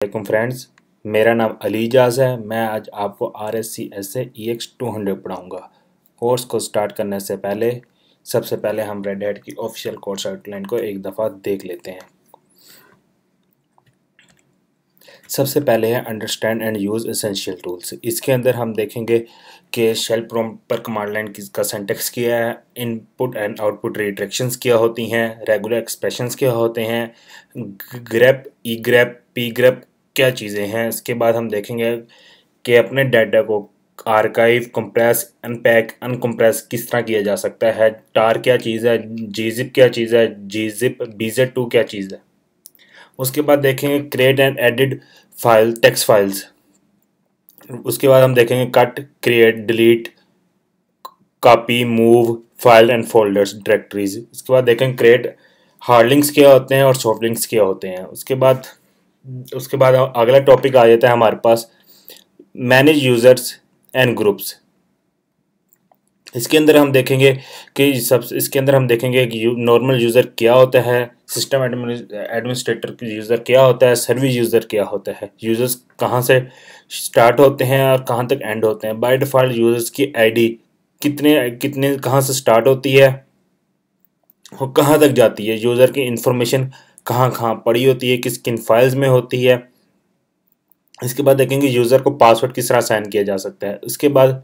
वालेकुम फ्रेंड्स, मेरा नाम अली इजाज़ है। मैं आज आपको RSC EX200 पढ़ाऊँगा। कोर्स को स्टार्ट करने से पहले सबसे पहले हम रेड हैट की ऑफिशियल कोर्स आउटलाइन को एक दफ़ा देख लेते हैं। सबसे पहले है understand and use essential tools. इसके अंदर हम देखेंगे कि शेल प्रॉम्प्ट पर कमांड लाइन का सिंटैक्स क्या है, इनपुट एंड आउटपुट रिडायरेक्शंस क्या होती हैं, रेगुलर एक्सप्रेशंस क्या होते हैं, ग्रेप, ई ग्रेप, पी ग्रेप क्या चीज़ें हैं। इसके बाद हम देखेंगे कि अपने डाटा को आर्काइव, कंप्रेस, अनपैक, अनकम्प्रेस किस तरह किया जा सकता है, टार क्या चीज़ है, gzip क्या चीज़ है, gzip, bz2 क्या चीज़ है। उसके बाद देखेंगे create and edit file, text files. उसके बाद हम देखेंगे cut, create, delete, copy, move, file and folders, directories. इसके बाद देखेंगे क्रिएट हार्ड लिंक्स क्या होते हैं और सॉफ्ट लिंक्स क्या होते हैं। उसके बाद अगला टॉपिक आ जाता है हमारे पास मैनेज यूजर्स एंड ग्रुप्स। इसके अंदर हम देखेंगे कि नॉर्मल यूज़र क्या होता है, सिस्टम एडमिनिस्ट्रेटर यूज़र क्या होता है, सर्विस यूज़र क्या होता है, यूज़र्स कहाँ से स्टार्ट होते हैं और कहाँ तक एंड होते हैं। बाय डिफ़ॉल्ट यूज़र्स की आईडी कितने कहाँ से स्टार्ट होती है और कहाँ तक जाती है, यूज़र की इंफॉर्मेशन कहाँ कहाँ पड़ी होती है, किन फाइल्स में होती है। इसके बाद देखेंगे यूज़र को पासवर्ड किस तरह साइन किया जा सकता है। इसके बाद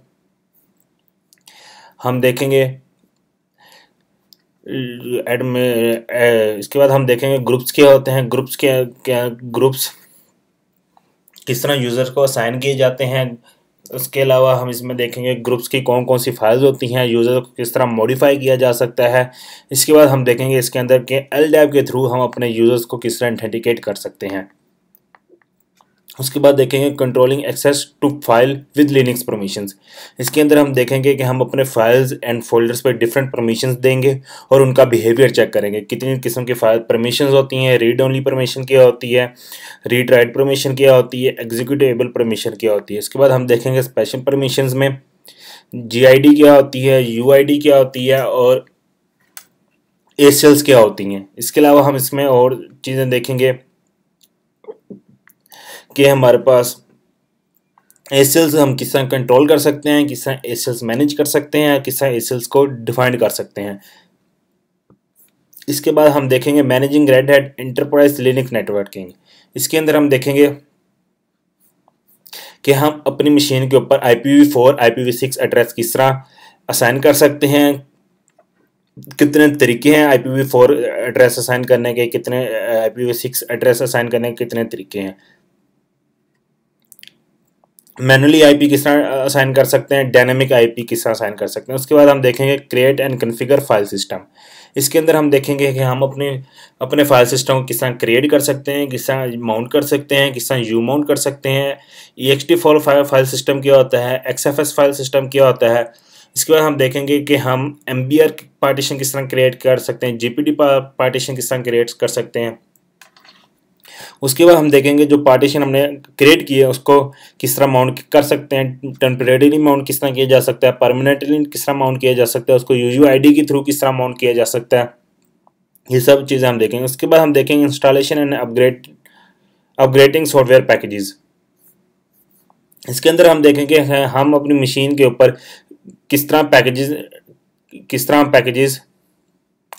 हम देखेंगे ग्रुप्स क्या होते हैं, ग्रुप्स किस तरह यूज़र को असाइन किए जाते हैं। उसके अलावा हम इसमें देखेंगे ग्रुप्स की कौन कौन सी फाइल्स होती हैं, यूज़र को किस तरह मॉडिफाई किया जा सकता है। इसके बाद हम देखेंगे इसके अंदर के LDAP के थ्रू हम अपने यूज़र्स को किस तरह ऑथेंटिकेट कर सकते हैं। उसके बाद देखेंगे controlling access to file with Linux permissions. इसके अंदर हम देखेंगे कि हम अपने फाइल्स एंड फोल्डर्स पर डिफरेंट परमिशंस देंगे और उनका बिहेवियर चेक करेंगे। कितनी किस्म की फाइल परमिशंस होती हैं, रीड ओनली परमिशन क्या होती है, रीड राइट परमिशन क्या होती है, एग्जीक्यूटेबल परमिशन क्या होती है। इसके बाद हम देखेंगे स्पेशल परमिशंस में GID क्या होती है, UID क्या होती है और ACLs क्या होती हैं। इसके अलावा हम इसमें और चीज़ें देखेंगे कि हमारे पास ACLs हम किस तरह कंट्रोल कर सकते हैं, किस तरह ACLs मैनेज कर सकते हैं, किस तरह ACLs को डिफाइन कर सकते हैं। इसके बाद हम देखेंगे managing red hat enterprise Linux networking. इसके अंदर हम देखेंगे कि हम अपनी मशीन के ऊपर IPv4, IPv6 एड्रेस किस तरह असाइन कर सकते हैं, कितने तरीके हैं IPv4 एड्रेस असाइन करने के, कितने IPv6 एड्रेस असाइन करने के कितने तरीके हैं, मैनुअली IP किस तरह असाइन कर सकते हैं, डायनेमिक IP किस तरह असाइन कर सकते हैं। उसके बाद हम देखेंगे create and configure file system. इसके अंदर हम देखेंगे कि हम अपने फाइल सिस्टम को किस तरह क्रिएट कर सकते हैं, किस तरह माउंट कर सकते हैं, किस तरह माउंट कर सकते हैं, ext फाइल सिस्टम क्या होता है, XFS फाइल सिस्टम क्या होता है। इसके बाद हम देखेंगे कि हम MBR पार्टीशन किस तरह क्रिएट कर सकते हैं, GPD पार्टीशन किस तरह क्रिएट कर सकते हैं। उसके बाद हम देखेंगे जो पार्टीशन हमने क्रिएट किए उसको किस तरह माउंट कर सकते हैं, टेम्परेरी माउंट किस तरह किया जा सकता है, परमानेंटली किस तरह माउंट किया जा सकता है, उसको UUID के थ्रू किस तरह माउंट किया जा सकता है। ये सब चीज़ें हम देखेंगे। उसके बाद हम देखेंगे installation and upgrading software packages. इसके अंदर हम देखेंगे हम अपनी मशीन के ऊपर किस तरह पैकेजेस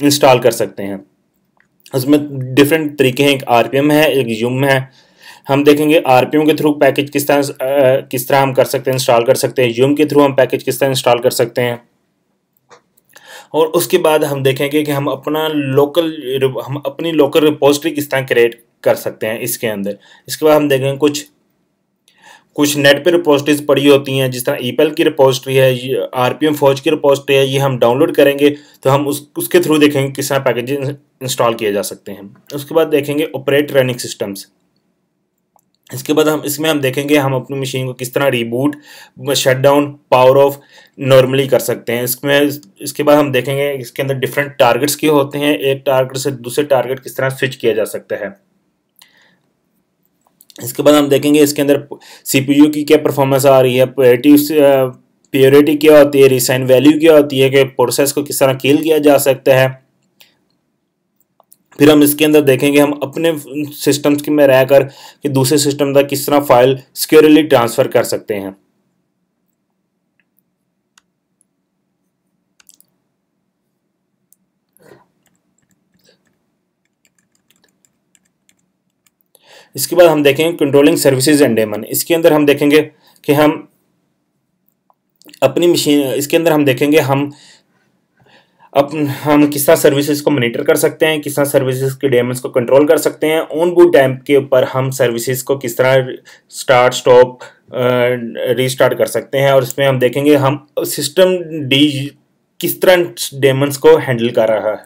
इंस्टॉल कर सकते हैं। उसमें डिफरेंट तरीके हैं, एक RPM है, एक YUM है। हम देखेंगे RPM के थ्रू पैकेज किस तरह हम कर सकते हैं, इंस्टॉल कर सकते हैं, YUM के थ्रू हम पैकेज किस तरह इंस्टॉल कर सकते हैं। और उसके बाद हम देखेंगे कि हम अपनी लोकल रिपोजिटरी किस तरह क्रिएट कर सकते हैं इसके अंदर। इसके बाद हम देखेंगे कुछ नेट पे रिपोजिटरीज पड़ी होती हैं, जिस तरह EPEL की रिपोजिटरी है, RPM फौज की रिपोजिटरी है। ये हम डाउनलोड करेंगे तो हम उसके थ्रू देखेंगे किस तरह पैकेज इंस्टॉल किए जा सकते हैं। उसके बाद देखेंगे ऑपरेट रनिंग सिस्टम्स। इसके बाद हम देखेंगे हम अपनी मशीन को किस तरह reboot, shut down, power of normally कर सकते हैं। इसके बाद हम देखेंगे इसके अंदर डिफरेंट टारगेट्स क्या होते हैं, एक टारगेट से दूसरे टारगेट किस तरह स्विच किया जा सकता है। इसके बाद हम देखेंगे इसके अंदर CPU की क्या परफॉर्मेंस आ रही है, प्योरिटी क्या होती है, रिसाइन वैल्यू क्या होती है, कि प्रोसेस को किस तरह किल किया जा सकता है। फिर हम इसके अंदर देखेंगे हम अपने सिस्टम्स की में रहकर कि दूसरे सिस्टम तक किस तरह फाइल सिक्योरली ट्रांसफ़र कर सकते हैं। इसके बाद हम देखेंगे कंट्रोलिंग सर्विसेज एंड डेमन। इसके अंदर हम देखेंगे कि हम अपनी मशीन, इसके अंदर हम देखेंगे हम किस तरह सर्विसेज को मॉनिटर कर सकते हैं, किस तरह सर्विसेज के डेमन्स को कंट्रोल कर सकते हैं। ऑन बूट टाइम के ऊपर हम सर्विसेज को किस तरह स्टार्ट स्टॉप रीस्टार्ट कर सकते हैं, और इसमें हम देखेंगे हम सिस्टम डी किस तरह डेमन्स को हैंडल कर रहा है।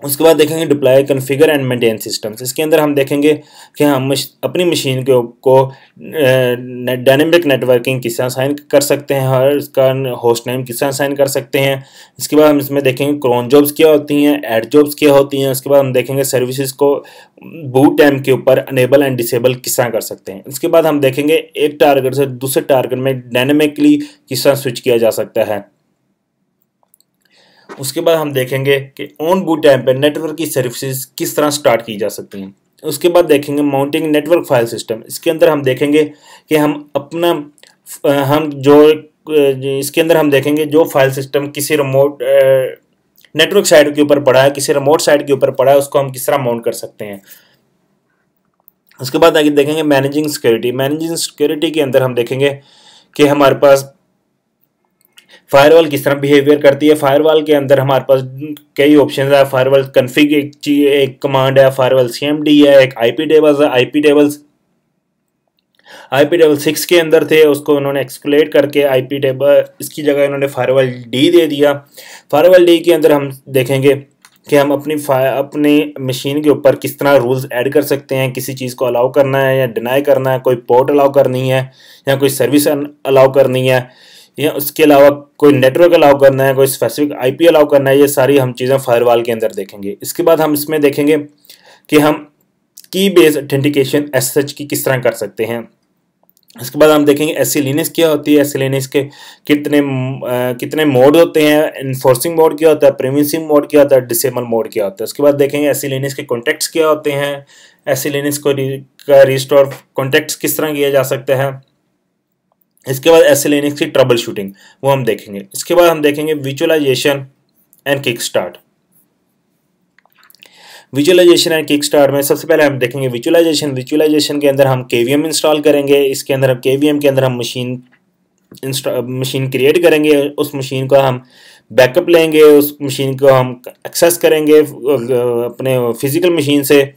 उसके बाद देखेंगे deploy configure and maintain systems. इसके अंदर हम देखेंगे कि हम अपनी मशीन को डायनेमिक नेटवर्किंग किस तरह साइन कर सकते हैं और इसका होस्ट नेम किस तरह साइन कर सकते हैं। इसके बाद हम इसमें देखेंगे क्रोन जॉब्स क्या होती हैं, ऐड जॉब्स क्या होती हैं। उसके बाद हम देखेंगे सर्विसेज को बूट टाइम के ऊपर अनेबल एंड डिसेबल किस तरह कर सकते हैं। इसके बाद हम देखेंगे एक टारगेट से दूसरे टारगेट में डायनेमिकली किस तरह स्विच किया जा सकता है। उसके बाद हम देखेंगे कि ऑन बूट टाइम पर नेटवर्क की सर्विसेज किस तरह स्टार्ट की जा सकती हैं। उसके बाद देखेंगे माउंटिंग नेटवर्क फाइल सिस्टम। इसके अंदर हम देखेंगे कि हम अपना हम जो इसके अंदर हम देखेंगे जो फाइल सिस्टम किसी रिमोट नेटवर्क साइट के ऊपर पड़ा है, किसी रिमोट साइट के ऊपर पड़ा है, उसको हम किस तरह माउंट कर सकते हैं। उसके बाद आगे देखेंगे मैनेजिंग सिक्योरिटी। मैनेजिंग सिक्योरिटी के अंदर हम देखेंगे कि हमारे पास फायरवॉल किस तरह बिहेवियर करती है। फायरवॉल के अंदर हमारे पास कई ऑप्शन है। फायरवॉल कन्फिग एक कमांड है, फायरवॉल सीएमडी है, एक आईपी टेबल्स है। आईपी टेबल 6 के अंदर थे, उसको उन्होंने एक्सक्लेट करके आईपी टेबल इसकी जगह इन्होंने फायरवॉल डी दे दिया। फायरवॉल डी के अंदर हम देखेंगे कि हम अपनी मशीन के ऊपर किस तरह रूल्स ऐड कर सकते हैं, किसी चीज़ को अलाउ करना है या डिनाई करना है, कोई पोर्ट अलाउ करनी है या कोई सर्विस अलाउ करनी है, या उसके अलावा कोई नेटवर्क अलाउ करना है, कोई स्पेसिफिक आईपी अलाउ करना है। ये सारी हम चीज़ें फायरवॉल के अंदर देखेंगे। इसके बाद हम इसमें देखेंगे कि हम की बेस्ड ऑथेंटिकेशन एसएच की किस तरह कर सकते हैं। इसके बाद हम देखेंगे एससी लिनक्स क्या होती है, एससी लिनक्स के कितने मोड होते हैं, इन्फोर्सिंग मोड क्या होता है, प्रीमिसिंग मोड क्या होता है, डिसेबल मोड क्या होता है। उसके बाद देखेंगे एससी लिनक्स के कॉन्टेक्ट्स क्या होते हैं, एससी लिनक्स को रिस्टोर कॉन्टेक्ट्स किस तरह किया जा सकता है। इसके बाद एससी लिनक्स की ट्रबल शूटिंग वो हम देखेंगे। इसके बाद हम देखेंगे visualisation and kick start. Visualisation and kick start में सबसे पहले हम देखेंगे विजुअलाइजेशन के अंदर हम केवीएम इंस्टॉल करेंगे। इसके अंदर हम केवीएम के अंदर हम मशीन क्रिएट करेंगे, उस मशीन को हम बैकअप लेंगे, उस मशीन को हम एक्सेस करेंगे अपने फिजिकल मशीन से।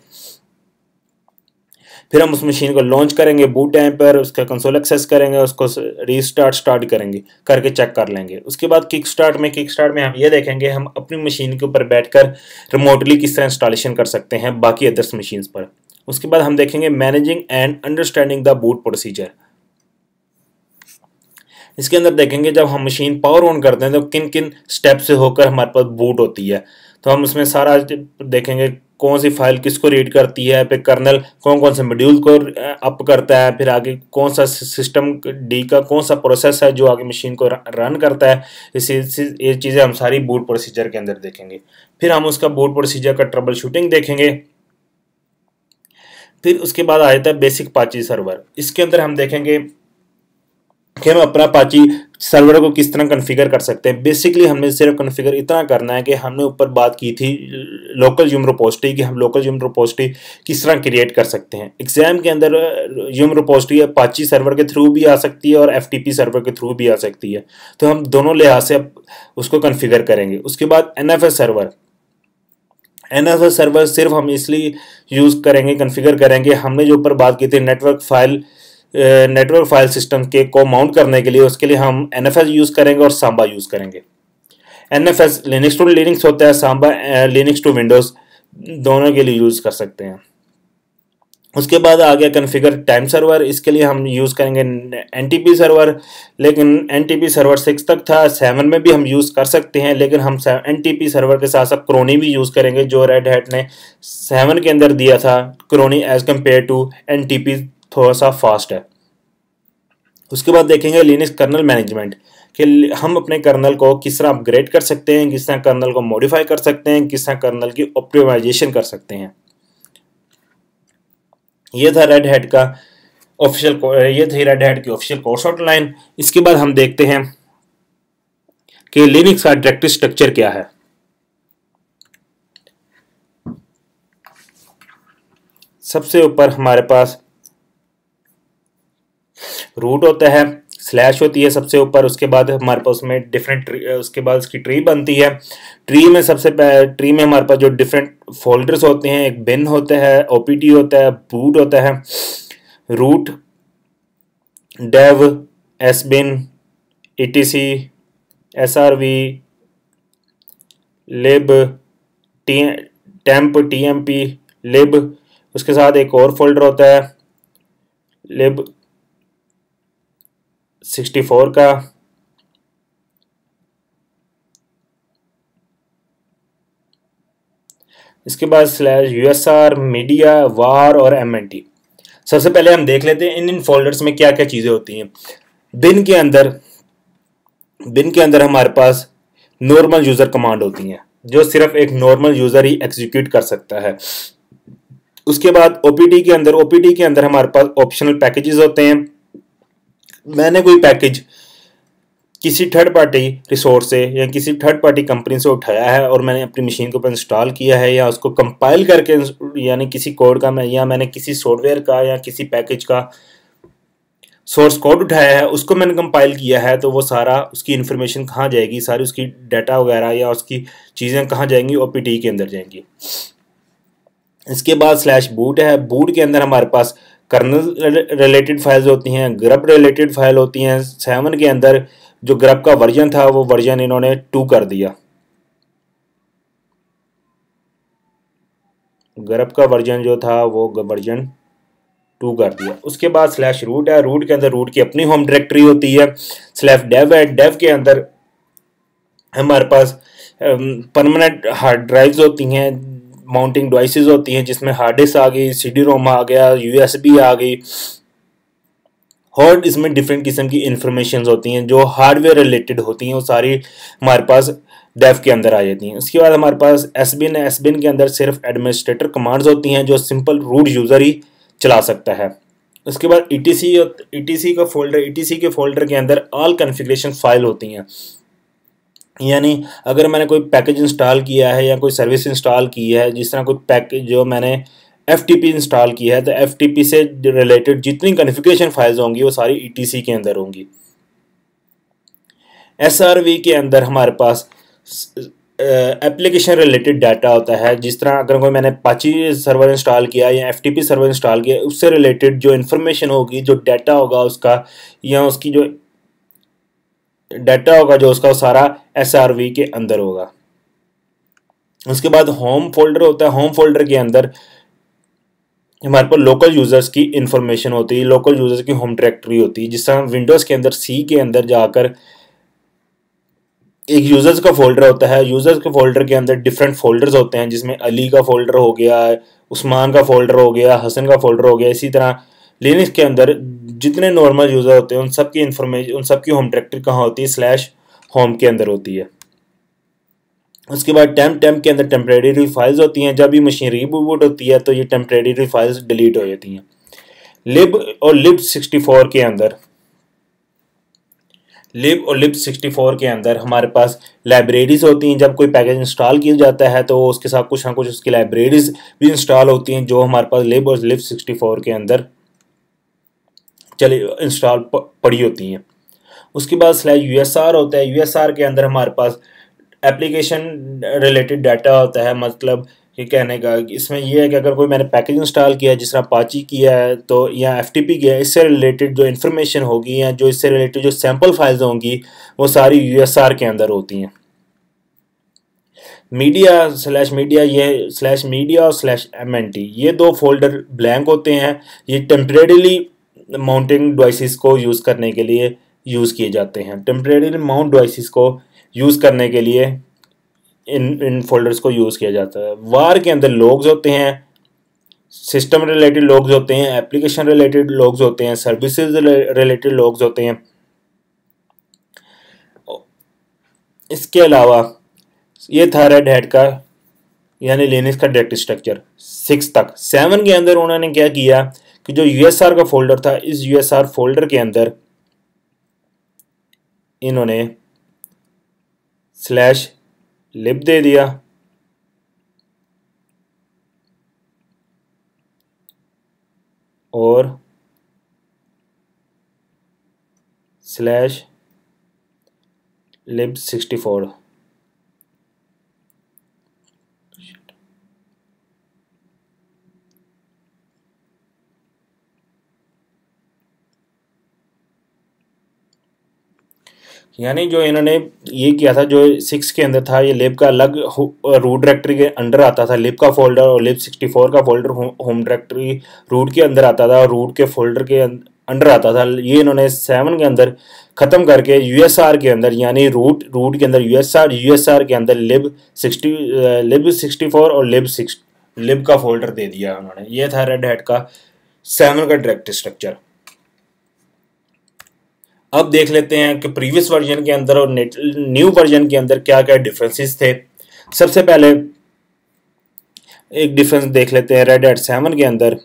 फिर हम उस मशीन को लॉन्च करेंगे बूट टाइम पर, उसका कंसोल एक्सेस करेंगे, उसको स्टार्ट करेंगे करके चेक कर लेंगे। उसके बाद किक स्टार्ट में हम ये देखेंगे हम अपनी मशीन के ऊपर बैठकर रिमोटली किस तरह इंस्टॉलेशन कर सकते हैं बाकी अदर्स मशीन्स पर। उसके बाद हम देखेंगे managing and understanding the boot procedure. इसके अंदर देखेंगे जब हम मशीन पावर ऑन करते हैं तो किन किन स्टेप से होकर हमारे पास बूट होती है। तो हम उसमें सारा देखेंगे कौन सी फाइल किसको रीड करती है, फिर कर्नल कौन कौन से मॉड्यूल को अप करता है, फिर आगे कौन सा सिस्टम डी का कौन सा प्रोसेस है जो आगे मशीन को रन करता है। ये चीज़ें हम सारी बूट प्रोसीजर के अंदर देखेंगे। फिर हम उसका बूट प्रोसीजर का ट्रबल शूटिंग देखेंगे। फिर उसके बाद आ जाता है बेसिक अपाची सर्वर। इसके अंदर हम देखेंगे कि हम अपना अपाची सर्वर को किस तरह कॉन्फ़िगर कर सकते हैं। बेसिकली हमने सिर्फ कॉन्फ़िगर इतना करना है कि हमने ऊपर बात की थी लोकल यूम रिपोजिटरी की, हम लोकल यूम रिपोजिटरी किस तरह क्रिएट कर सकते हैं। एग्जाम के अंदर यूम रिपोजिटरी अपाची सर्वर के थ्रू भी आ सकती है और एफटीपी सर्वर के थ्रू भी आ सकती है, तो हम दोनों लिहाज से उसको कॉन्फ़िगर करेंगे। उसके बाद एनएफएस सर्वर सिर्फ हम इसलिए यूज़ करेंगे, कॉन्फ़िगर करेंगे, हमने जो ऊपर बात की थी नेटवर्क फाइल सिस्टम के को माउंट करने के लिए, उसके लिए हम एनएफएस यूज़ करेंगे और सांबा यूज़ करेंगे। एनएफएस लिनक्स टू लिनक्स होता है, सांबा लिनक्स टू विंडोज़ दोनों के लिए यूज़ कर सकते हैं। उसके बाद आ गया कॉन्फ़िगर टाइम सर्वर। इसके लिए हम यूज़ करेंगे एनटीपी सर्वर, लेकिन एनटीपी सर्वर 6 तक था, 7 में भी हम यूज़ कर सकते हैं, लेकिन हम एनटीपी सर्वर के साथ साथ क्रोनी भी यूज़ करेंगे जो रेड हैट ने 7 के अंदर दिया था। Chrony as compare to NTP थोड़ा सा फास्ट है। उसके बाद देखेंगे लिनक्स कर्नल मैनेजमेंट कि हम अपने कर्नल को किस तरह अपग्रेड कर सकते हैं, किस तरह कर्नल को मॉडिफाई कर सकते हैं, किस तरह कर्नल की ऑप्टिमाइजेशन कर सकते हैं। ये था रेड हैट का ये थी रेड हैट की ऑफिशियल कोर्स आउटलाइन। इसके बाद हम देखते हैं कि लिनक्स का डायरेक्टरी स्ट्रक्चर क्या है। सबसे ऊपर हमारे पास रूट होता है, स्लैश होती है सबसे ऊपर, उसके बाद हमारे पास उसमें डिफरेंट उसके बाद उसकी ट्री बनती है। ट्री में हमारे पास जो डिफरेंट फोल्डर्स होते हैं, एक बिन होता है, ओपीटी होता है, बूट होता है, रूट, डेव, एसबिन, ईटीसी, एसआरवी, लिब, टेम्प, टीएमपी, लिब। उसके साथ एक और फोल्डर होता है लिब 64 का। इसके बाद स्लैश यूएसआर, मीडिया, वार और एमएनटी। सबसे पहले हम देख लेते हैं इन फोल्डर्स में क्या क्या चीज़ें होती हैं। बिन के अंदर हमारे पास नॉर्मल यूज़र कमांड होती हैं जो सिर्फ एक नॉर्मल यूज़र ही एग्जीक्यूट कर सकता है। उसके बाद ओपीटी के अंदर हमारे पास ऑप्शनल पैकेजेस होते हैं। मैंने कोई पैकेज किसी थर्ड पार्टी रिसोर्स से या किसी थर्ड पार्टी कंपनी से उठाया है और मैंने अपनी मशीन के ऊपर इंस्टॉल किया है, या उसको कंपाइल करके, यानी किसी कोड का या मैंने किसी सॉफ्टवेयर का या किसी पैकेज का सोर्स कोड उठाया है, उसको मैंने कंपाइल किया है, तो वो सारा उसकी इन्फॉर्मेशन कहाँ जाएगी, सारी उसकी डाटा वगैरह या उसकी चीज़ें कहाँ जाएंगी, ओपीटी के अंदर जाएंगी। इसके बाद स्लैश बूट है। बूट के अंदर हमारे पास कर्नल रिलेटेड फाइल्स होती हैं, ग्रब रिलेटेड फाइल होती हैं। 7 के अंदर जो ग्रब का वर्जन था वो वर्जन इन्होंने 2 कर दिया। ग्रब का वर्जन जो था वो वर्जन 2 कर दिया। उसके बाद स्लैश रूट है। रूट के अंदर रूट की अपनी होम डायरेक्टरी होती है। स्लैश डेव है। डेव के अंदर हमारे पास परमानेंट हार्ड ड्राइव्स होती हैं, माउंटिंग डिवाइसेस होती हैं, जिसमें हार्ड डिस्क आ गई, सीडी रोम आ गया, यूएसबी आ गई, और इसमें डिफरेंट किस्म की इंफॉर्मेशन होती हैं जो हार्डवेयर रिलेटेड होती हैं, वो सारी हमारे पास डेव के अंदर आ जाती हैं। उसके बाद हमारे पास एसबिन है। एसबिन के अंदर सिर्फ एडमिनिस्ट्रेटर कमांड्स होती हैं जो सिंपल रूट यूज़र ही चला सकता है। उसके बाद ईटीसी के फोल्डर के अंदर ऑल कॉन्फ़िगरेशन फाइल होती हैं, यानी अगर मैंने कोई पैकेज इंस्टॉल किया है या कोई सर्विस इंस्टॉल की है, जिस तरह कोई पैकेज जो मैंने FTP इंस्टॉल किया है, तो FTP से रिलेटेड जितनी कॉन्फ़िगरेशन फाइल्स होंगी वो सारी ETC के अंदर होंगी। SRV के अंदर हमारे पास एप्लीकेशन रिलेटेड डाटा होता है, जिस तरह अगर कोई मैंने अपाची सर्वर इंस्टॉल किया या FTP सर्वर इंस्टॉल किया, उससे रिलेटेड जो इन्फॉर्मेशन होगी, जो डाटा होगा उसका, या उसकी जो डाटा होगा जो उसका, वो सारा SRV के अंदर होगा। उसके बाद होम फोल्डर होता है। होम फोल्डर के अंदर हमारे पास लोकल यूज़र्स की इंफॉर्मेशन होती है, लोकल यूज़र्स की होम डायरेक्टरी होती है। जिस तरह विंडोज़ के अंदर C के अंदर जाकर एक यूज़र्स का फोल्डर होता है। यूज़र्स के फोल्डर के अंदर डिफरेंट फोल्डर्स होते हैं, जिसमें अली का फोल्डर हो गया, उस्मान का फोल्डर हो गया, हसन का फोल्डर हो गया। इसी तरह लिनक्स के अंदर जितने नॉर्मल यूज़र होते हैं उन सब की इंफॉर्मेशन, उन सब की होम डायरेक्टरी कहाँ होती है, स्लैश होम के अंदर होती है। उसके बाद टेम्प के अंदर टेम्परेरी फाइल्स होती हैं। जब भी मशीन रीबूट होती है तो ये टेम्परेरी फाइल्स डिलीट हो जाती हैं। लिब 64 के अंदर हमारे पास लाइब्रेरीज होती हैं। जब कोई पैकेज इंस्टॉल किया जाता है तो उसके साथ कुछ ना कुछ उसकी लाइब्रेरीज भी इंस्टॉल होती हैं, जो हमारे पास लिब 64 के अंदर इंस्टॉल पड़ी होती हैं। उसके बाद स्लैश यूएसआर होता है। यूएसआर के अंदर हमारे पास एप्लीकेशन रिलेटेड डाटा होता है। मतलब ये कहने का इसमें यह है कि अगर कोई मैंने पैकेज इंस्टॉल किया है, जिस तरह अपाची किया है तो, या FTP किया है, इससे रिलेटेड जो इन्फॉर्मेशन होगी या जो इससे रिलेटेड जो सैम्पल फाइल्स होंगी वो सारी यूएसआर के अंदर होती हैं। मीडिया और /MNT ये 2 फोल्डर ब्लैंक होते हैं। ये टेम्परेरीली माउंटिंग डिवाइसेस को यूज़ करने के लिए यूज़ किए जाते हैं। टेम्परेरी माउंट डिवाइसेस को यूज़ करने के लिए इन फोल्डर्स को यूज़ किया जाता है। वार के अंदर लॉग्स होते हैं, सिस्टम रिलेटेड लॉग्स होते हैं, एप्लीकेशन रिलेटेड लॉग्स होते हैं, सर्विसेज रिलेटेड लॉग्स होते हैं। इसके अलावा ये था रेड हैट का यानी लिनक्स का डायरेक्टरी स्ट्रक्चर 6 तक। 7 के अंदर उन्होंने क्या किया कि जो यूएसआर का फोल्डर था, इस यूएसआर फोल्डर के अंदर इन्होंने /lib दे दिया और /lib64 यानी जो इन्होंने ये किया था, जो 6 के अंदर था, ये लिब का अलग रूट डायरेक्टरी के अंडर आता था, लिब का फोल्डर, और lib64 का फोल्डर होम डायरेक्टरी रूट के अंदर आता था और रूट के फोल्डर के अंडर आता था। ये इन्होंने 7 के अंदर ख़त्म करके यूएसआर के अंदर यानी रूट के अंदर यूएसआर के अंदर lib64 और लिब का फोल्डर दे दिया उन्होंने। ये था रेड हैट का 7 का डायरेक्टरी स्ट्रक्चर। अब देख लेते हैं कि प्रीवियस वर्जन के अंदर और न्यू वर्जन के अंदर क्या क्या डिफरेंसेस थे। सबसे पहले एक डिफरेंस देख लेते हैं रेड हैट 7 के अंदर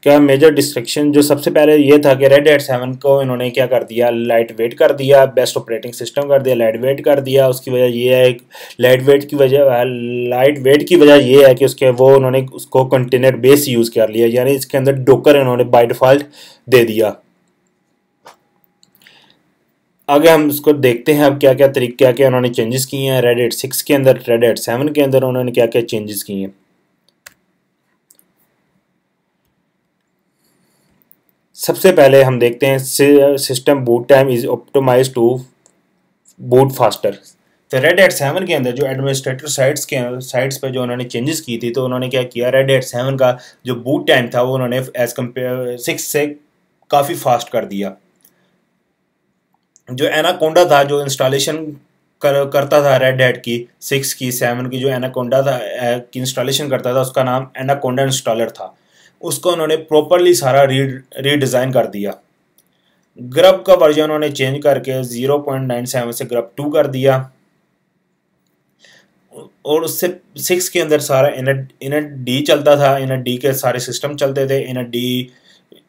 क्या मेजर डिस्ट्रक्शन। जो सबसे पहले ये था कि रेड हैट 7 को इन्होंने क्या कर दिया, लाइट वेट कर दिया, बेस्ट ऑपरेटिंग सिस्टम कर दिया, लाइट वेट कर दिया। उसकी वजह ये है, लाइट वेट की वजह ये है कि उन्होंने उसको कंटेनर बेस यूज़ कर लिया, यानी इसके अंदर डोकर इन्होंने बाय डिफ़ॉल्ट दे दिया। आगे हम इसको देखते हैं अब क्या क्या उन्होंने चेंजेस किए हैं रेड हैट 6 के अंदर, रेड हैट 7 के अंदर उन्होंने क्या क्या चेंजेस किए हैं। सबसे पहले हम देखते हैं system boot time is optimised to boot faster. तो रेड हैट 7 के अंदर जो एडमिनिस्ट्रेटर साइट्स पे जो उन्होंने चेंजेस की थी, तो उन्होंने क्या किया, रेड हैट 7 का जो बूट टाइम था वो उन्होंने एज कम्पेयर 6 से काफ़ी फास्ट कर दिया। जो एनाकोंडा था, जो इंस्टॉलेशन करता था रेड हैट की 6 की 7 की, जो एनाकोंडा था की इंस्टॉलेशन करता था, उसका नाम एनाकोंडा इंस्टॉलर था। उसको उन्होंने प्रॉपरली सारा रीडिज़ाइन कर दिया। ग्रब का वर्जन उन्होंने चेंज करके 0.97 से ग्रब 2 कर दिया, और उससे 6 के अंदर सारा इनट डी चलता था। इनट डी के सारे सिस्टम चलते थे, इनट डी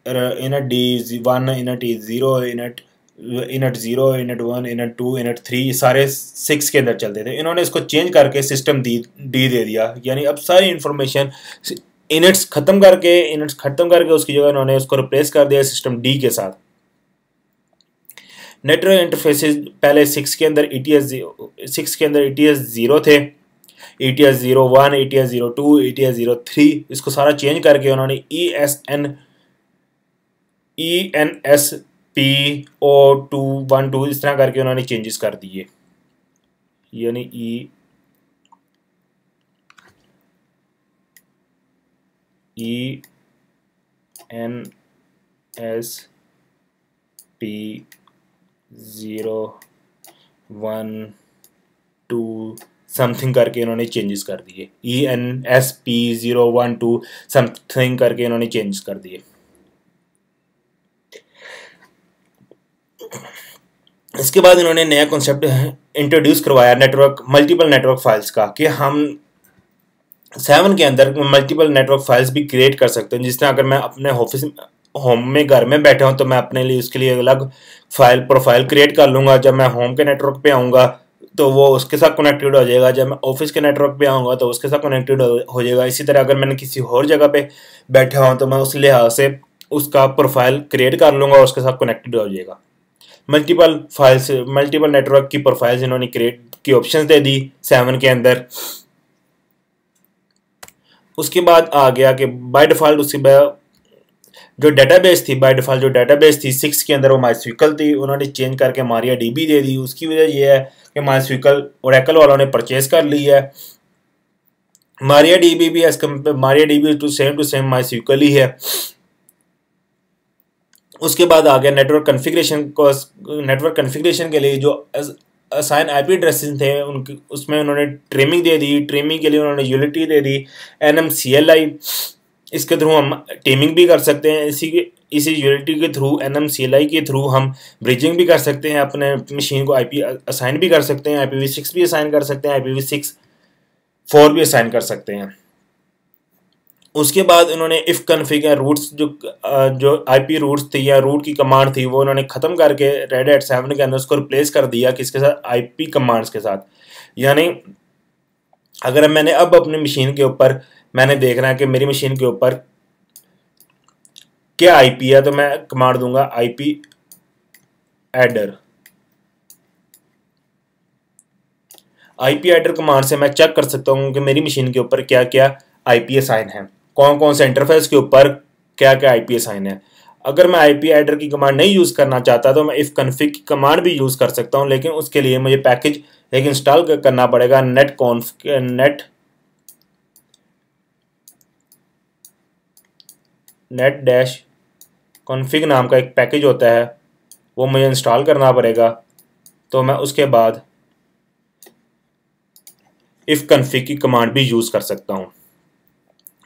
1, इनट 0, इनट 0, इनट 1, इनट 2, इनट 3 सारे 6 के अंदर चलते थे। इन्होंने इसको चेंज करके सिस्टम डी दे दिया, यानी अब सारी इंफॉर्मेशन इनट्स खत्म करके उसकी जगह इन्होंने उसको रिप्लेस कर दिया सिस्टम डी के साथ। नेटवर्क इंटरफेसेस पहले 6 के अंदर ETS 0 थे, ETS 01, ETS 02, ETS 03, इसको सारा चेंज करके उन्होंने ENSPO212 इस तरह करके उन्होंने चेंजेस कर दिए, यानी ENSP012 समथिंग करके इन्होंने चेंजेस कर दिए, ENSP012 समथिंग करके इन्होंने चेंजेस कर दिए। इसके बाद इन्होंने नया कॉन्सेप्ट इंट्रोड्यूस करवाया मल्टीपल नेटवर्क फाइल्स का, कि हम 7 के अंदर मल्टीपल नेटवर्क फाइल्स भी क्रिएट कर सकते हैं। जिस तरह अगर मैं अपने होम में घर में बैठा हूँ तो मैं अपने लिए उसके लिए अलग प्रोफाइल क्रिएट कर लूँगा। जब मैं होम के नेटवर्क पे आऊँगा तो वो उसके साथ कनेक्टेड हो जाएगा, जब मैं ऑफिस के नेटवर्क पे आऊँगा तो उसके साथ कनेक्टेड हो जाएगा। इसी तरह अगर मैंने किसी और जगह पे बैठा हूँ तो मैं उस लिहाज से उसका प्रोफाइल क्रिएट कर लूँगा और उसके साथ कनेक्टेड हो जाएगा। मल्टीपल नेटवर्क की प्रोफाइल्स इन्होंने क्रिएट की ऑप्शन दे दी 7 के अंदर। उसके बाद आ गया कि बाय डिफ़ॉल्ट उसके बाद जो डेटाबेस थी, बाय डिफ़ॉल्ट जो डेटाबेस थी 6 के अंदर वो माइस्क्यूएल थी, उन्होंने चेंज करके MariaDB दे दी। उसकी वजह यह है कि माइस्क्यूएल ओरेकल वालों ने परचेज कर ली है। MariaDB भी MariaDB टू सेम माइस्क्यूएल ही है। उसके बाद आ गया नेटवर्क कन्फिग्रेशन के लिए जो असाइन IP एड्रेसेस थे उनकी, उसमें उन्होंने ट्रिमिंग दे दी। ट्रिमिंग के लिए उन्होंने यूटिलिटी दे दी NMCLI, इसके थ्रू हम टीमिंग भी कर सकते हैं। इसी के इसी यूनिटी के थ्रू NMCLI के थ्रू हम ब्रिजिंग भी कर सकते हैं, अपने मशीन को IP असाइन भी कर सकते हैं, IPv6 भी असाइन कर सकते हैं, IPv6 4 भी असाइन कर सकते हैं। उसके बाद उन्होंने इफ़ कन्फिग या रूट्स जो IP रूट्स थी या रूट की कमांड थी वो उन्होंने ख़त्म करके रेड हैट 7 के अंदर उसको रिप्लेस कर दिया किसके साथ, IP कमांड्स के साथ। यानी अगर मैंने अब अपनी मशीन के ऊपर मैंने देखना है कि मेरी मशीन के ऊपर क्या IP है, तो मैं कमांड दूंगा IP adder. IP adder command से मैं चेक कर सकता हूँ कि मेरी मशीन के ऊपर क्या क्या IP असाइन है, कौन कौन से इंटरफेस के ऊपर क्या क्या IP असाइन है। अगर मैं IP एडर की कमांड नहीं यूज़ करना चाहता तो मैं इफ़ कन्फिग की कमांड भी यूज़ कर सकता हूँ, लेकिन उसके लिए मुझे पैकेज एक इंस्टॉल करना पड़ेगा, नेट डैश कॉन्फ़िग नाम का एक पैकेज होता है, वो मुझे इंस्टॉल करना पड़ेगा। तो मैं उसके बाद इफ़ कन्फिग की कमांड भी यूज़ कर सकता हूँ।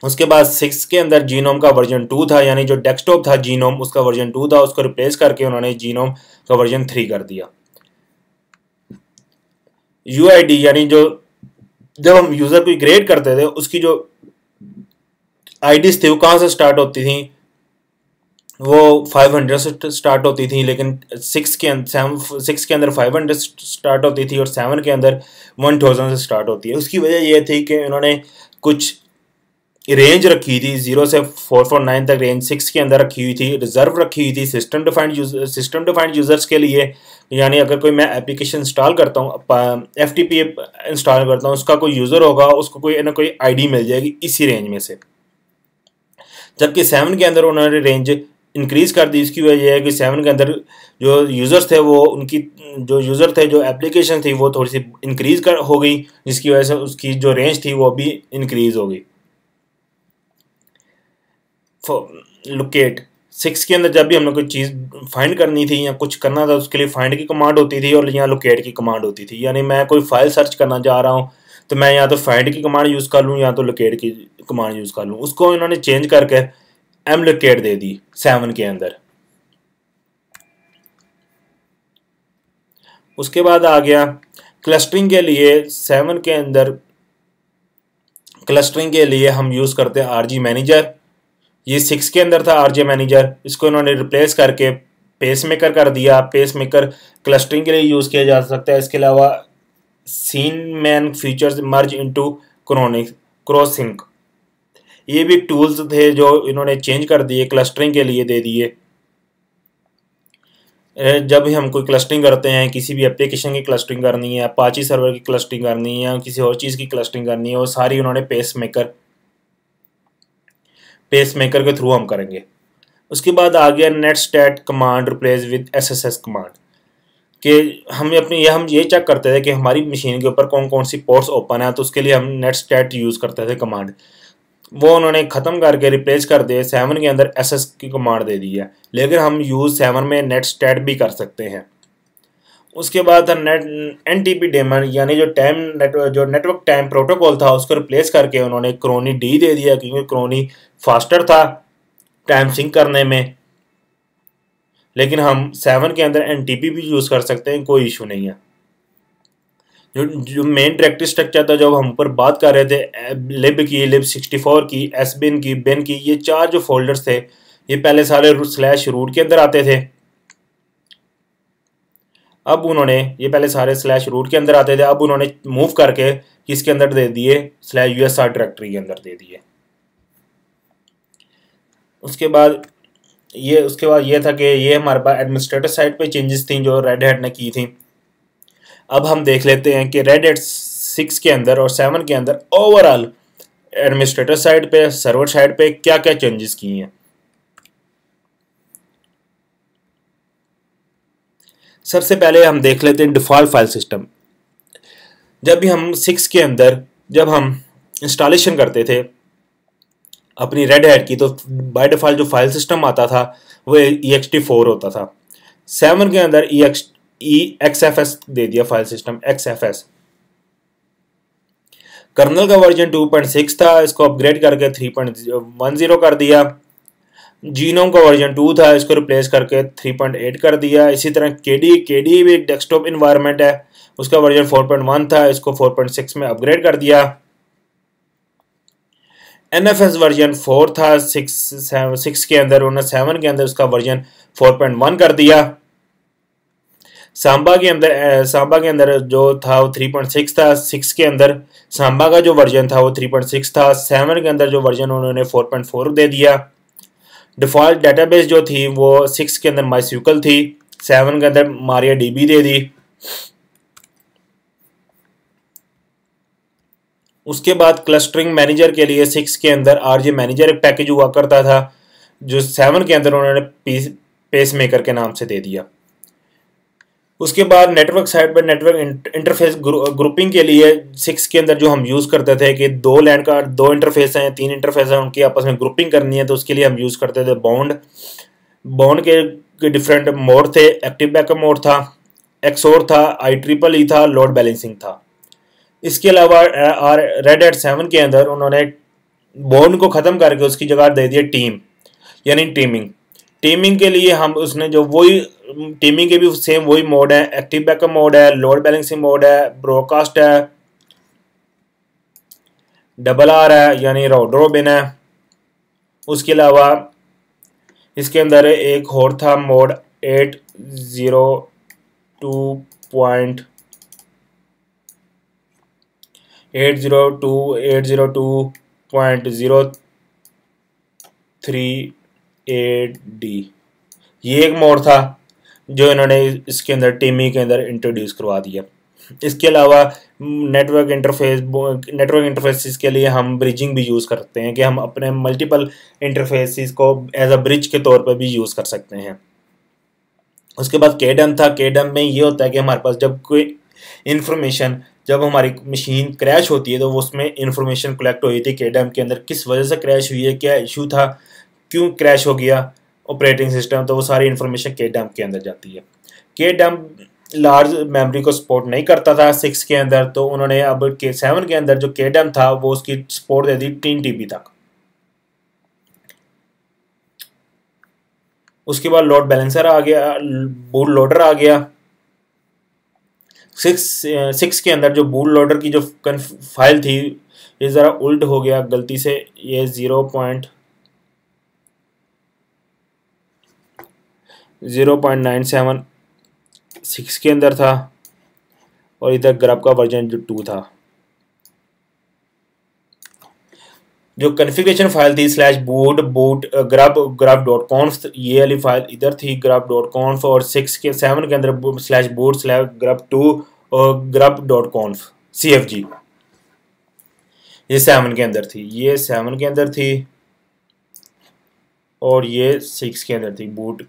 उसके बाद 6 के अंदर जीनोम का वर्जन 2 था, यानी जो डेस्कटॉप था जीनोम उसका वर्जन 2 था, उसको रिप्लेस करके उन्होंने जीनोम का वर्जन 3 कर दिया। UID यानी जो जब हम यूज़र को क्रिएट करते थे उसकी जो आईडीज थी वो कहाँ से स्टार्ट होती थी, वो 500 से स्टार्ट होती थी, लेकिन 6 के अंदर 500 स्टार्ट होती थी और 7 के अंदर 1000 से स्टार्ट होती है। उसकी वजह यह थी कि उन्होंने कुछ रेंज रखी थी 0 से 449 तक रेंज 6 के अंदर रखी हुई थी, रिजर्व रखी हुई थी सिस्टम डिफाइंड यूज़र्स के लिए। यानी अगर कोई मैं एप्लीकेशन इंस्टॉल करता हूँ, FTP इंस्टॉल करता हूँ, उसका कोई यूज़र होगा उसको कोई ना कोई ID मिल जाएगी इसी रेंज में से। जबकि 7 के अंदर उन्होंने रेंज इंक्रीज़ कर दी। इसकी वजह यह है कि 7 के अंदर जो यूज़र्स थे वो उनकी जो एप्लीकेशन थी वो थोड़ी सी इंक्रीज़ हो गई, जिसकी वजह से उसकी जो रेंज थी वो भी इंक्रीज़ हो गई। लोकेट 6 के अंदर जब भी हमने कोई चीज़ फाइंड करनी थी या कुछ करना था उसके लिए फाइंड की कमांड होती थी और यहाँ लोकेट की कमांड होती थी। यानी मैं कोई फाइल सर्च करना चाह रहा हूँ तो मैं या तो फाइंड की कमांड यूज़ कर लूँ या तो लोकेट की कमांड यूज़ कर लूँ। उसको इन्होंने चेंज करके mlocate दे दी 7 के अंदर। उसके बाद आ गया क्लस्टरिंग के लिए। 7 के अंदर क्लस्टरिंग के लिए हम यूज़ करते हैं RG मैनेजर। ये 6 के अंदर था RG मैनेजर, इसको इन्होंने रिप्लेस करके पेसमेकर कर दिया। पेसमेकर क्लस्टरिंग के लिए यूज़ किया जा सकता है। इसके अलावा scene main features merge into क्रॉसिंक, ये भी टूल्स थे जो इन्होंने चेंज कर दिए, क्लस्टरिंग के लिए दे दिए। जब भी हम कोई क्लस्टरिंग करते हैं, किसी भी एप्लीकेशन की क्लस्टरिंग करनी है, अपाची सर्वर की क्लस्टरिंग करनी है या किसी और चीज़ की क्लस्टरिंग करनी है, वो सारी उन्होंने पेसमेकर के थ्रू हम करेंगे। उसके बाद आ गया netstat command replace with SSS command, कि हम ये चेक करते थे कि हमारी मशीन के ऊपर कौन कौन सी पोर्ट्स ओपन है, तो उसके लिए हम नेटस्टैट यूज़ करते थे कमांड। वो उन्होंने ख़त्म करके रिप्लेस कर दिए, 7 के अंदर SS की कमांड दे दी है, लेकिन हम यूज़ 7 में नेटस्टैट भी कर सकते हैं। उसके बाद था NTP डेमन, यानी जो नेटवर्क टाइम प्रोटोकॉल था उसको रिप्लेस करके उन्होंने क्रोनी D दे दिया, क्योंकि क्रोनी फास्टर था टाइम सिंक करने में। लेकिन हम 7 के अंदर NTP भी यूज़ कर सकते हैं, कोई इशू नहीं है। जो मेन डायरेक्टरी स्ट्रक्चर था, जब हम ऊपर बात कर रहे थे लिब की, lib64 की, sbin की, bin की, ये 4 जो फोल्डर्स थे ये पहले सारे /root के अंदर आते थे। अब उन्होंने ये पहले सारे /root के अंदर आते थे, अब उन्होंने मूव करके किसके अंदर दे दिए, /usr डायरेक्टरी के अंदर दे दिए। उसके बाद ये था कि ये हमारे पास एडमिनिस्ट्रेटर साइड पे चेंजेस थी जो रेड हैट ने की थी। अब हम देख लेते हैं कि रेड हैट 6 के अंदर और 7 के अंदर ओवरऑल एडमिनिस्ट्रेटर साइड पे, सर्वर साइड पे क्या क्या चेंजेस किए हैं। सबसे पहले हम देख लेते हैं डिफ़ॉल्ट फाइल सिस्टम। जब भी हम 6 के अंदर जब हम इंस्टॉलेशन करते थे अपनी रेड हैट की, तो बाय डिफ़ॉल्ट जो फाइल सिस्टम आता था वो ext4 होता था। 7 के अंदर XFS दे दिया फाइल सिस्टम, XFS। कर्नल का वर्जन 2.6 था, इसको अपग्रेड करके 3.10 कर दिया। जीनोम का वर्जन 2 था, इसको रिप्लेस करके 3.8 कर दिया। इसी तरह केडी भी एक डेस्कटॉप इन्वायरमेंट है, उसका वर्जन 4.1 था, इसको 4.6 में अपग्रेड कर दिया। NFS वर्जन 4 था 6 के अंदर, उन्होंने 7 के अंदर उसका वर्जन 4.1 कर दिया। सांबा के अंदर जो था वो 3.6 था 6 के अंदर। सांबा का जो वर्जन था वो 3.6 था। 7 के अंदर जो वर्जन उन्होंने 4.4 दे दिया। डिफ़ॉल्ट डेटाबेस जो थी वो 6 के अंदर माइस्क्यूएल थी, 7 के अंदर मारिया डीबी दे दी। उसके बाद क्लस्टरिंग मैनेजर के लिए 6 के अंदर आरजे मैनेजर एक पैकेज हुआ करता था, जो 7 के अंदर उन्होंने पेस मेकर के नाम से दे दिया। उसके बाद नेटवर्क साइड पर नेटवर्क इंटरफेस ग्रुपिंग के लिए 6 के अंदर जो हम यूज़ करते थे कि दो इंटरफेस हैं, 3 इंटरफेस हैं, उनकी आपस में ग्रुपिंग करनी है, तो उसके लिए हम यूज़ करते थे बॉन्ड के डिफरेंट मोड थे। एक्टिव बैकअप मोड था, एक्सोर था, IEEE था, लोड बैलेंसिंग था। इसके अलावा रेड एट 7 के अंदर उन्होंने बॉन्ड को ख़त्म करके उसकी जगह दे दिया टीम, यानी टीमिंग के लिए हम उसने जो वही टीमिंग के भी सेम वही मोड है, एक्टिव बैकअप मोड है, लोड बैलेंसिंग मोड है, ब्रॉडकास्ट है, डबल आर है यानी राउंड रॉबिन है। उसके अलावा इसके अंदर एक और था मोड 802.038D, ये एक मोड था जो इन्होंने इसके अंदर टीमी के अंदर इंट्रोड्यूस करवा दिया। इसके अलावा नेटवर्क इंटरफेसिस के लिए हम ब्रिजिंग भी यूज़ करते हैं कि हम अपने मल्टीपल इंटरफेसिस को एज अ ब्रिज के तौर पर भी यूज़ कर सकते हैं। उसके बाद केडम था। केडम में ये होता है कि हमारे पास जब हमारी मशीन क्रैश होती है तो उसमें इंफॉर्मेशन कलेक्ट हुई थी केडम के अंदर, किस वजह से क्रैश हुई है, क्या इशू था, क्यों क्रैश हो गया ऑपरेटिंग सिस्टम, तो वो सारी इंफॉर्मेशन केडम के अंदर जाती है। केडम लार्ज मेमोरी को सपोर्ट नहीं करता था 6 के अंदर, तो उन्होंने अब 7 के अंदर जो केडम था वो उसकी सपोर्ट दे दी 3 TB तक। उसके बाद लोड बैलेंसर आ गया, बूट लोडर आ गया। 6 के अंदर जो बूट लोडर की जो फाइल थी, ये ज़रा उल्ट हो गया गलती से, ये 0.97 के अंदर था और इधर ग्रब का वर्जन जो 2 था। जो कॉन्फ़िगरेशन फाइल थी /boot grub.conf, ये वाली फाइल इधर थी grub.conf, और 7 के अंदर /boot/grub2 और grub.conf CFG, ये 7 के अंदर थी, ये 7 के अंदर थी और ये 6 के अंदर थी बूट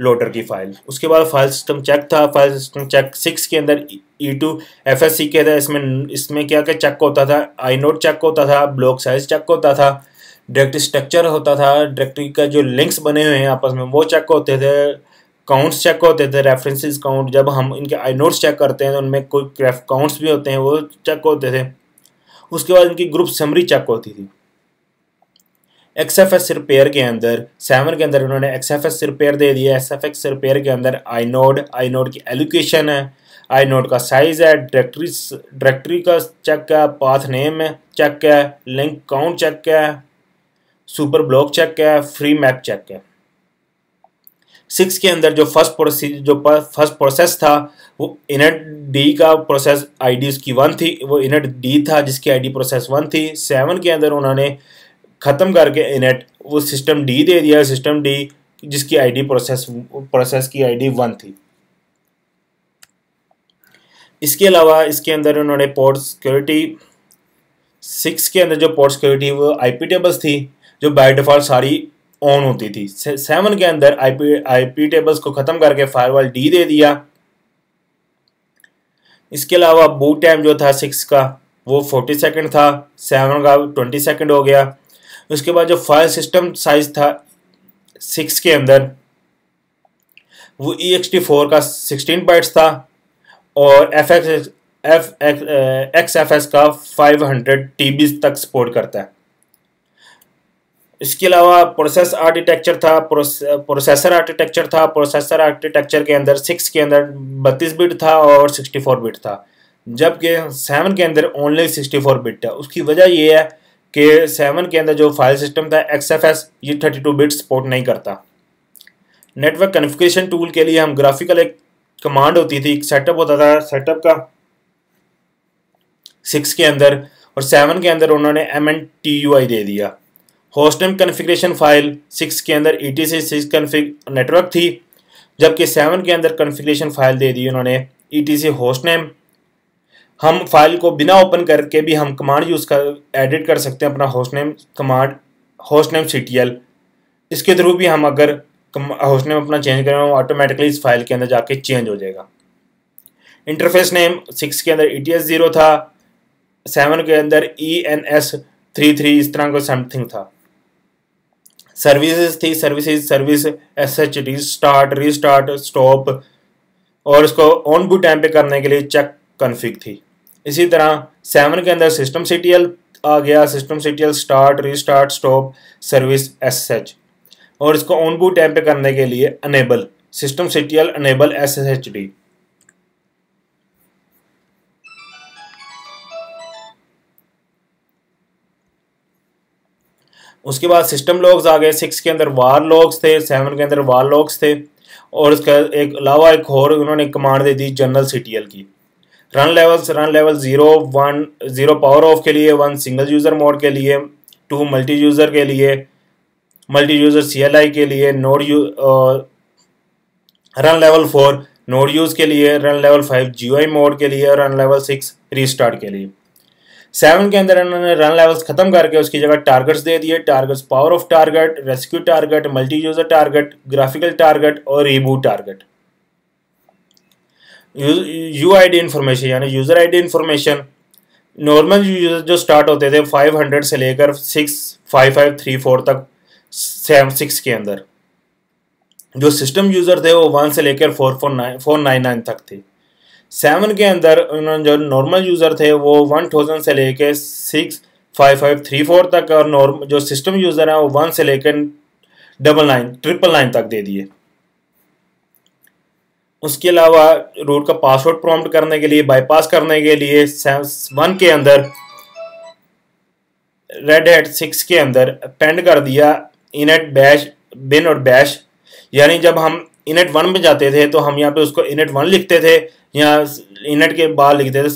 लोडर की फाइल। उसके बाद फाइल सिस्टम चेक था। फाइल सिस्टम चेक 6 के अंदर E2 FSC के था। इसमें क्या क्या चेक होता था, आईनोड चेक होता था, ब्लॉक साइज चेक होता था, डायरेक्टरी स्ट्रक्चर होता था, डायरेक्टरी का जो लिंक्स बने हुए हैं आपस में वो चेक होते थे, काउंट्स चेक होते थे, रेफरेंसेस काउंट, जब हम इनके आईनोड्स चेक करते हैं तो उनमें कोई काउंट्स भी होते हैं वो चेक होते थे। उसके बाद इनकी ग्रुप समरी चेक होती थी। XFS रिपेयर के अंदर 7 के अंदर उन्होंने XFS रिपेयर दे दिया। XFS रिपेयर के अंदर आईनोड की एलोकेशन है, आईनोड का साइज है, डायरेक्टरी का चेक है, पाथ नेम चेक है, लिंक काउंट चेक है, सुपर ब्लॉक चेक है, फ्री मैप चेक है। 6 के अंदर जो फर्स्ट प्रोसेस था वो इनट डी का प्रोसेस ID उसकी 1 थी, वो इनट डी था जिसकी ID प्रोसेस 1 थी। 7 के अंदर उन्होंने ख़त्म करके इनट वो सिस्टम डी दे दिया, सिस्टम डी जिसकी ID प्रोसेस की ID 1 थी। इसके अलावा इसके अंदर उन्होंने पोर्ट सिक्योरिटी, 6 के अंदर जो पोर्ट सिक्योरिटी वो IP टेबल्स थी जो बाय डिफ़ॉल्ट सारी ऑन होती थी। 7 के अंदर IP टेबल्स को ख़त्म करके फायरवॉल डी दे दिया। इसके अलावा बूट टाइम जो था 6 का वो 40 सेकंड था, 7 का 20 सेकंड हो गया। उसके बाद जो फाइल सिस्टम साइज था 6 के अंदर वो ext4 का 16 बाइट्स था और XFS का 500 TB तक सपोर्ट करता है। इसके अलावा प्रोसेसर आर्किटेक्चर के अंदर 6 के अंदर 32 बिट था और 64 बिट था, जबकि 7 के अंदर ओनली 64 बिट है। उसकी वजह ये है कि 7 के अंदर जो फाइल सिस्टम था XFS, ये 32 बिट सपोर्ट नहीं करता। नेटवर्क कॉन्फ़िगरेशन टूल के लिए हम ग्राफिकल एक कमांड होती थी, सेटअप होता था, सेटअप का 6 के अंदर, और 7 के अंदर उन्होंने MNTUI दे दिया। होस्ट नेम कॉन्फ़िगरेशन फाइल 6 के अंदर ETC 6 कॉन्फ़िग नेटवर्क थी, जबकि 7 के अंदर कॉन्फ़िगरेशन फाइल दे दी उन्होंने ETC होस्ट नेम। हम फाइल को बिना ओपन करके भी हम कमांड यूज़ कर एडिट कर सकते हैं अपना host name command, host name CTL। इसके थ्रू भी हम अगर होस्ट नेम अपना चेंज करें, वो ऑटोमेटिकली इस फाइल के अंदर जाके चेंज हो जाएगा। इंटरफेस नेम 6 के अंदर ETS0 था, 7 के अंदर ENS33 इस तरह का समथिंग था। सर्विसेज थी, सर्विस SH रीस्टार्ट स्टॉप, और इसको ऑन बूट टाइम पे करने के लिए चेक कॉन्फ़िग थी। इसी तरह 7 के अंदर सिस्टम CTL आ गया, system CTL start restart stop service SH, और इसको ऑन बूट टाइम पे करने के लिए enable system CTL enable SSHD। उसके बाद सिस्टम लॉग्स आ गए। 6 के अंदर वार लॉग्स थे, 7 के अंदर वार लॉग्स थे, और उसका एक अलावा एक और उन्होंने कमांड दे दी जनरल CTL की। रन लेवल 0 पावर ऑफ के लिए, 1 सिंगल यूज़र मोड के लिए, 2 मल्टी यूज़र के लिए, मल्टी यूज़र CLI के लिए, रन लेवल 4 नोड यूज़ के लिए, रन लेवल 5 GUI मोड के लिए, रन लेवल 6 रीस्टार्ट के लिए। 7 के अंदर उन्होंने रन लेवल्स खत्म करके उसकी जगह टारगेट्स दे दिए। Targets power of target, rescue target, multi user target, graphical target और रीबूट टारगेट। UID इंफॉर्मेशन यानी user ID information, normal user जो स्टार्ट होते थे 500 से लेकर 65534 तक 6 के अंदर, जो सिस्टम यूज़र थे वो 1 से लेकर 499 तक थे। 7 के अंदर उन्होंने जो नॉर्मल यूज़र थे वो 1000 से लेकर 65534 तक, और जो सिस्टम यूज़र हैं वो 1 से लेकर 999 तक दे दिए। उसके अलावा रूट का पासवर्ड प्रॉम्प्ट करने के लिए, बाईपास करने के लिए 1 के अंदर रेड हैट 6 के अंदर अपेंड कर दिया इनट बैश बिन और बैश। यानी जब हम इनट 1 में जाते थे तो हम यहाँ पे उसको इनट 1 लिखते थे, यहाँ इनट के बाद लिखते थे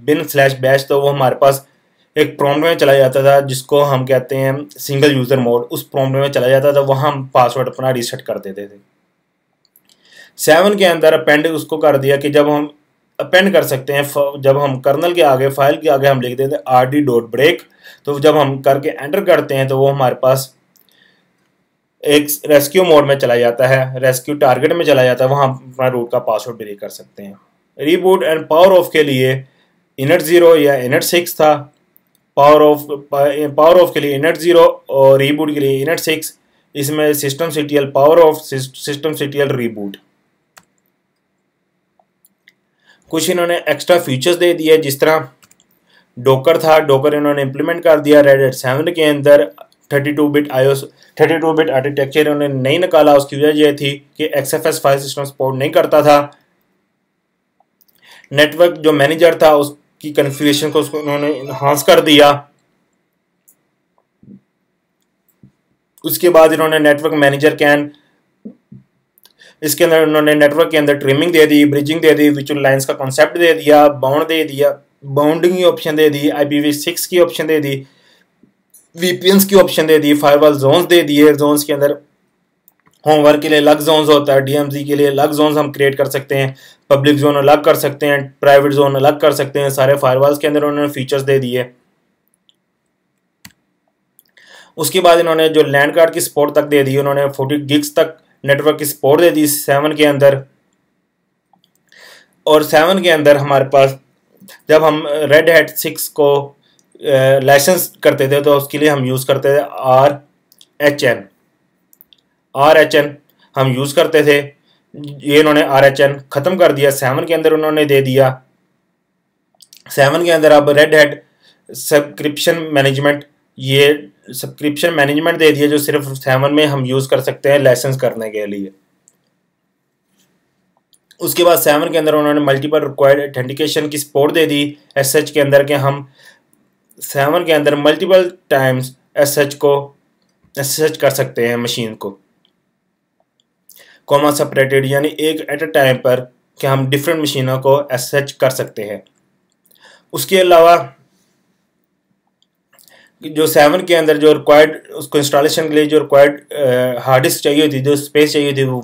/bin/bash, तो वो हमारे पास एक प्रॉम्प्ट में चला जाता था जिसको हम कहते हैं सिंगल यूज़र मोड। उस प्रॉम्प्ट में चला जाता था, वहाँ हम पासवर्ड अपना रीसेट कर देते थे। 7 के अंदर अपेंड उसको कर दिया कि जब हम अपेंड कर सकते हैं, जब हम कर्नल के आगे फाइल के आगे हम लिख देते हैं rd.break, तो जब हम करके एंटर करते हैं तो वो हमारे पास एक रेस्क्यू मोड में चला जाता है, रेस्क्यू टारगेट में चला जाता है, वहाँ अपना रूट का पासवर्ड ब्रेक कर सकते हैं। रीबूट एंड पावर ऑफ के लिए इनट 0 या इनट 6 था, पावर ऑफ के लिए इनट 0 और रीबूट के लिए इनट 6। इसमें system CTL power of, system CTL reboot. कुछ इन्होंने एक्स्ट्रा फीचर्स दे दिए, जिस तरह डोकर था, डोकर इन्होंने इम्प्लीमेंट कर दिया रेड हैट 7 के अंदर। 32 बिट आर्किटेक्चर इन्होंने नहीं निकाला। उसकी वजह यह थी कि XFS फाइल सिस्टम सपोर्ट नहीं करता था। नेटवर्क जो मैनेजर था उसकी कॉन्फ़िगरेशन को उन्होंने इन्हांस कर दिया। उसके बाद इन्होंने नेटवर्क मैनेजर इसके अंदर उन्होंने नेटवर्क के अंदर ट्रिमिंग दे दी, ब्रिजिंग दे दी, वर्चुअल लाइंस का कॉन्सेप्ट दे दिया, बाउंड दे दिया, बाउंडिंग की ऑप्शन दे दी, IPv6 की ऑप्शन दे दी, VPNs की ऑप्शन दे दी, फायरवॉल जोन्स दे दिए। जोन्स के अंदर होमवर्क के लिए अलग जोन्स होता है, DMZ के लिए अलग जोन्स हम क्रिएट कर सकते हैं, पब्लिक जोन अलग कर सकते हैं, प्राइवेट जोन अलग कर सकते हैं। सारे फायरवॉल्स के अंदर उन्होंने फीचर्स दे दिए। उसके बाद इन्होंने जो लैंड कार्ड की सपोर्ट तक दे दी, उन्होंने 40 गिग्स तक नेटवर्क की सपोर्ट दे दी 7 के अंदर। और 7 के अंदर हमारे पास जब हम रेड हैट 6 को लाइसेंस करते थे तो उसके लिए हम यूज़ करते थे RHN हम यूज़ करते थे। ये इन्होंने RHN ख़त्म कर दिया, 7 के अंदर उन्होंने दे दिया। 7 के अंदर अब रेड हैट सब्सक्रिप्शन मैनेजमेंट ये सब्सक्रिप्शन मैनेजमेंट दे दिया जो सिर्फ 7 में हम यूज़ कर सकते हैं लाइसेंस करने के लिए। उसके बाद 7 के अंदर उन्होंने मल्टीपल रिक्वायर्ड ऑथेंटिकेशन की सपोर्ट दे दी एसएच के अंदर कि हम 7 के अंदर मल्टीपल टाइम्स एसएच कर सकते हैं मशीन को, कॉमा सेपरेटेड, यानी एक एट अ टाइम पर कि हम डिफरेंट मशीनों को एसएच कर सकते हैं। उसके अलावा जो 7 के अंदर जो रिक्वायर्ड उसको इंस्टॉलेशन के लिए जो रिक्वायर्ड हार्ड डिस्क चाहिए थी, जो स्पेस चाहिए थी, वो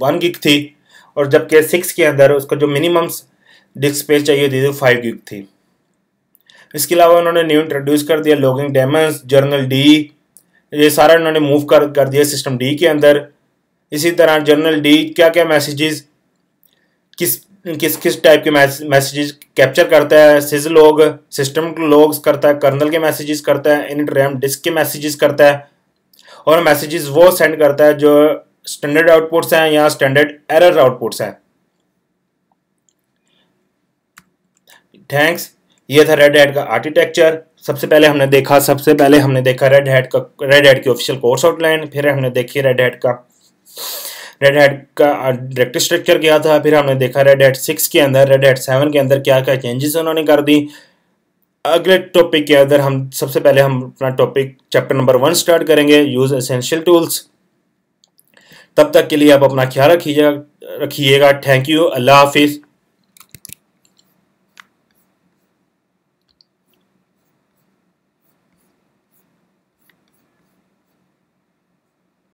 1 गिग थी, और जबकि 6 के अंदर उसको जो मिनिमम डिस्क स्पेस चाहिए थी वो 5 गिग थी। इसके अलावा उन्होंने न्यू इंट्रोड्यूस कर दिया लॉगिंग डेमन्स, जर्नल डी, ये सारा उन्होंने मूव कर दिया सिस्टम डी के अंदर। इसी तरह जर्नल डी क्या क्या मैसेजेस किस टाइप के मैसेजेस कैप्चर करता है, सिज लॉग सिस्टम लॉग्स करता है, कर्नल के मैसेजेस करता है, इनिट रैम डिस्क के मैसेजेस करता है, और मैसेजेस वो सेंड करता है जो स्टैंडर्ड आउटपुट्स हैं या स्टैंडर्ड एरर आउटपुट्स हैं। थैंक्स। ये था रेड हैट का आर्किटेक्चर। सबसे पहले हमने देखा रेड हैट की ऑफिशियल कोर्स आउटलाइन, फिर हमने देखी रेड हैट का डायरेक्टरी स्ट्रक्चर क्या था, फिर हमने देखा रेड हैट 6 के अंदर, रेड हैट 7 के अंदर क्या क्या चेंजेस उन्होंने कर दी। अगले टॉपिक के अंदर हम सबसे पहले हम अपना टॉपिक चैप्टर नंबर 1 स्टार्ट करेंगे, यूज एसेंशियल टूल्स। तब तक के लिए आप अपना ख्याल रखिएगा। Thank you. अल्लाह हाफिज़।